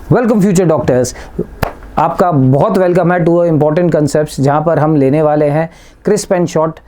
Welcome future doctors, आपका बहुत welcome है टू इम्पॉर्टेंट कंसेप्ट्स, जहाँ पर हम लेने वाले हैं क्रिस्प एंड शॉर्ट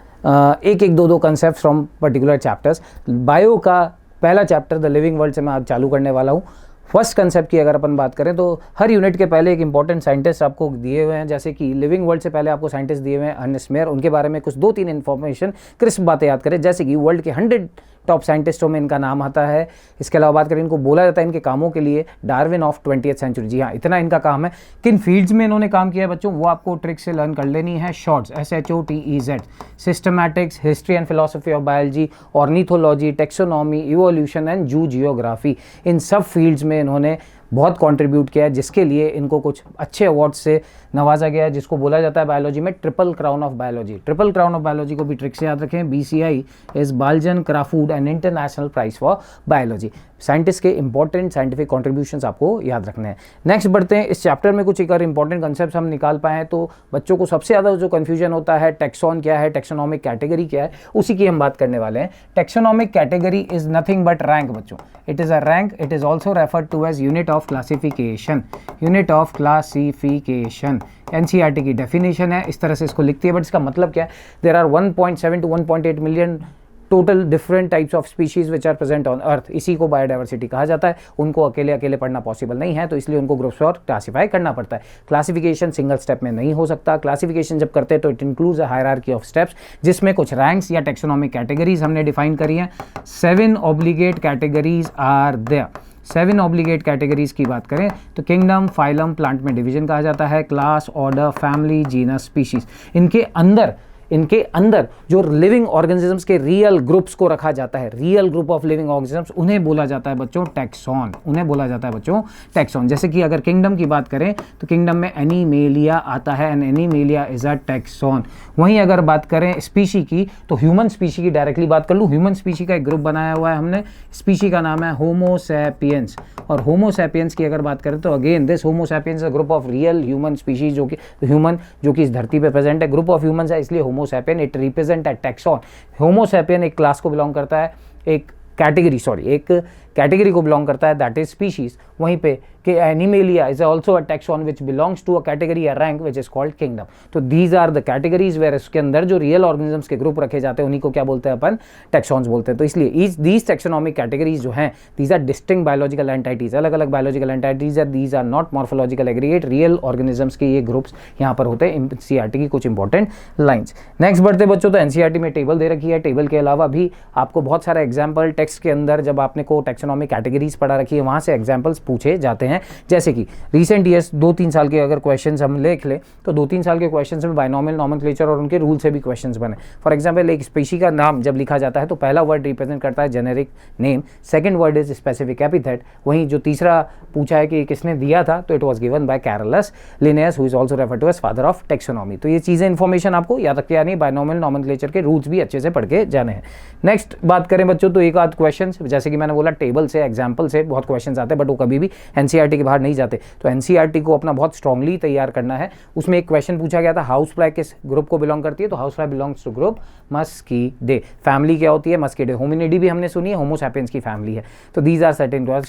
एक एक दो concept from particular chapters. Bio का पहला चैप्टर द लिविंग वर्ल्ड से मैं आज चालू करने वाला हूँ। फर्स्ट कंसेप्ट की अगर अपन बात करें तो हर यूनिट के पहले एक इंपॉर्टेंट साइंटिस्ट आपको दिए हुए हैं, जैसे कि लिविंग वर्ल्ड से पहले आपको साइंटिस्ट दिए हुए हैं अर्नेस्ट मेयर। उनके बारे में कुछ 2-3 इन्फॉर्मेशन क्रिस्प बातें याद करें, जैसे कि वर्ल्ड के 100 टॉप साइंटिस्टों में इनका नाम आता है। इसके अलावा बात करें, इनको बोला जाता है इनके कामों के लिए डार्विन ऑफ 20th सेंचुरी। जी हाँ, इतना इनका काम है। किन फील्ड्स में इन्होंने काम किया है बच्चों, वो आपको ट्रिक से लर्न कर लेनी है। Shorts SHOTEZ, systematics, history and philosophy of biology, ornithology, taxonomy, evolution and zoogeography, इन सब फील्ड्स में इन्होंने बहुत कंट्रीब्यूट किया है, जिसके लिए इनको कुछ अच्छे अवार्ड्स से नवाजा गया है, जिसको बोला जाता है बायोलॉजी में triple crown of biology. Triple crown of biology को भी ट्रिक से याद रखें। BCI is Balzan Crafoord and international prize for biology. Scientist के इंपॉर्टेंट साइंटिफिक कॉन्ट्रीब्यूशंस आपको याद रखने हैं। नेक्स्ट बढ़ते हैं, इस चैप्टर में कुछ एक और इंपॉर्टेंट कंसेप्ट हम निकाल पाए हैं। तो बच्चों को सबसे ज़्यादा जो कन्फ्यूजन होता है, टेक्सॉन क्या है, टेक्सोनॉमिक कैटेगरी क्या है, उसी की हम बात करने वाले हैं। Taxonomic category is nothing but rank बच्चों। It is a rank. It is also referred to as unit of classification. Unit of classification NCERT की डेफिनेशन है, इस तरह से इसको लिखती है। बट इसका मतलब क्या है, there are 1.7 to 1.8 million total different types of species which are present on earth. इसी को बायोडाइवर्सिटी कहा जाता है। उनको अकेले अकेले पढ़ना पॉसिबल नहीं है, तो इसलिए उनको ग्रुप्स और क्लासीफाई करना पड़ता है। क्लासिफिकेशन सिंगल स्टेप में नहीं हो सकता। क्लासिफिकेशन जब करते हैं तो it includes a hierarchy of steps, जिसमें कुछ रैंक्स या टेक्सोनॉमिक कैटेगरीज हमने डिफाइन करी हैं। 7 obligate categories are there. 7 obligate categories की बात करें तो किंगडम, फाइलम, प्लांट में डिवीजन कहा जाता है, class, order, family, genus, species. इनके अंदर जो लिविंग ऑर्गेनिजम्स के रियल ग्रुप्स को रखा जाता है, real group of living organisms, उन्हें बोला जाता है बच्चों टैक्सॉन। उन्हें बोला जाता है बच्चों टैक्सॉन। जैसे कि अगर किंगडम की बात करें तो किंगडम में एनिमेलिया आता है and animalia is a taxon. वहीं अगर बात करें स्पीशी की तो ह्यूमन स्पीशी की डायरेक्टली बात कर लूँ। ह्यूमन स्पीशी का एक ग्रुप बनाया हुआ है हमने। स्पीशी का नाम है होमो सैपियंस। और होमो सैपियंस की अगर बात करें तो again this Homo sapiens a group of real human species, जो कि इस धरती पे प्रेजेंट है। ग्रुप ऑफ ह्यूमंस है, इसलिए Homo sapien. It represent a taxon. Homo sapien एक क्लास को बिलोंग करता है, एक कैटेगरी को बिलोंग करता है, दैट इज स्पीशीज। वहीं पे कि Animalia is also a taxon which belongs to a category या rank which is called kingdom. तो these are the categories where इसके अंदर जो रियल ऑर्गेनिजम्स के ग्रुप रखे जाते हैं उन्हीं को क्या बोलते हैं अपन, टैक्सॉन्स बोलते हैं। तो इसलिए दीज टैक्सोनॉमिक कैटेगरीज जो हैं, these are distinct biological entities, अलग अलग बायोलॉजिकल एंटिटीज है। These are not morphological aggregate. Real organisms के ये ग्रुप्स यहाँ पर होते हैं। NCERT की कुछ इंपॉर्टेंट लाइन्स। नेक्स्ट बढ़ते बच्चों, तो NCERT में टेबल दे रखी है। टेबल के अलावा भी आपको बहुत सारा एग्जाम्पल टेक्स्ट के अंदर, जब आपने को टैक्सोनॉमिक कैटेगरीज पढ़ा रखी है, वहाँ से एग्जाम्पल्स पूछे जाते हैं। जैसे कि रिसेंट ईयर्स 2-3 साल के अगर क्वेश्चंस हम लिख ले तो 2-3 साल के क्वेश्चंस में बाइनोमियल नॉमेनक्लेचर और उनके रूल से भी क्वेश्चंस बने। फॉर एग्जांपल, एक स्पीशी का नाम जब लिखा जाता है तो पहला वर्ड रिप्रेजेंट करता है generic name, second word is specific epithet. वहीं जो तीसरा पूछा है कि किसने दिया था, तो it was given by Carolus Linnaeus, who is also referred to as father of taxonomy. तो ये चीजें इंफॉर्मेशन आपको याद रखते यानी बाइनोमियल नॉमेनक्लेचर के रूल्स भी अच्छे से पढ़ के जाने हैं। नेक्स्ट बात करें बच्चों, तो एक आध क्वेश्चन, जैसे कि मैंने बोला टेबल से, एग्जाम्पल से बहुत क्वेश्चन आते हैं, बट वो कभी भी NCERT के बाहर नहीं जाते। तो NCERT को अपना बहुत स्ट्रांगली तैयार करना है। उसमें एक क्वेश्चन पूछा गया था, हाउस फ्लाई किस ग्रुप को बिलोंग करती है, तो house fly belongs to group Muscidae. Family क्या होती है, मस्कीडे। होमिनिडी भी हमने सुनी है, होमो सैपियंस की फैमिली है। तो दीज आर सर्टेन क्वेश्चन।